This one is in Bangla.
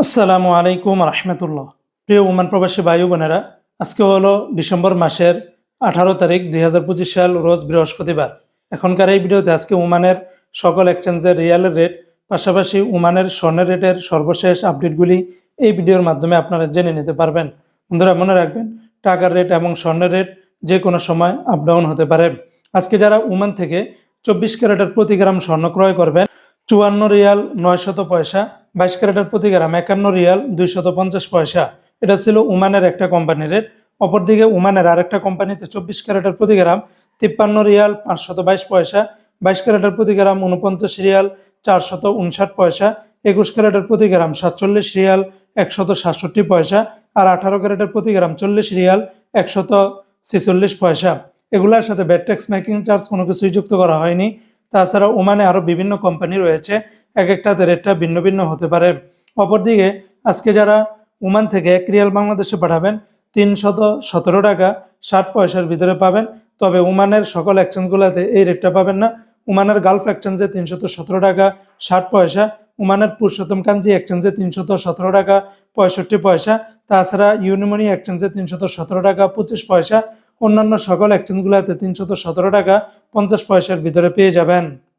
আসসালামু আলাইকুম রহমতুল্লাহ। প্রিয় ওমান প্রবাসী ভাই বোনেরা, আজকে হলো ডিসেম্বর মাসের 18 তারিখ 2025 সাল, রোজ বৃহস্পতিবার। এখনকার এই ভিডিওতে আজকে ওমানের সকল এক্সচেঞ্জের রিয়ালের রেট, পাশাপাশি ওমানের স্বর্ণের রেটের সর্বশেষ আপডেটগুলি এই ভিডিওর মাধ্যমে আপনারা জেনে নিতে পারবেন। বন্ধুরা, মনে রাখবেন, টাকার রেট এবং স্বর্ণের রেট যে কোনো সময় আপ ডাউন হতে পারে। আজকে যারা ওমান থেকে 24 ক্যারেটের প্রতি গ্রাম স্বর্ণ ক্রয় করবেন, 54 রিয়াল 900 পয়সা, 22 ক্যারেটের প্রতি গ্রাম 51 রিয়াল 250 পয়সা। এটা ছিল ওমানের একটা কোম্পানির রেট। অপরদিকে ওমানের আরেকটা কোম্পানিতে 24 ক্যারেটের প্রতি গ্রাম 53 রিয়াল 522 পয়সা, 22 ক্যারেটের প্রতি গ্রাম 49 রিয়াল 459 পয়সা, 21 ক্যারেটের প্রতি গ্রাম 47 রিয়াল 167 পয়সা, আর 18 ক্যারেটের প্রতি গ্রাম 40 রিয়াল 146 পয়সা। এগুলোর সাথে ভ্যাট ট্যাক্স মেকিং চার্জ কোনো কিছুই যুক্ত করা হয়নি। তাছাড়া ওমানে আরও বিভিন্ন কোম্পানি রয়েছে, এক একটাতে রেটটা ভিন্ন ভিন্ন হতে পারে। অপরদিকে আজকে যারা ওমান থেকে 1 রিয়াল বাংলাদেশে পাঠাবেন, 317 টাকা 60 পয়সার ভিতরে পাবেন। তবে ওমানের সকল এক্সচেঞ্জগুলোতে এই রেটটা পাবেন না। ওমানের গালফ এক্সচেঞ্জে 317 টাকা 60 পয়সা, ওমানের পুরুষোত্তম কাঞ্জি এক্সচেঞ্জে 317 টাকা 65 পয়সা, তাছাড়া ইউনিমনি এক্সচেঞ্জে 317 টাকা 25 পয়সা। অন্যান্য সকল এক্সচেঞ্জগুলোতে 317 টাকা 50 পয়সার ভিতরে পেয়ে যাবেন।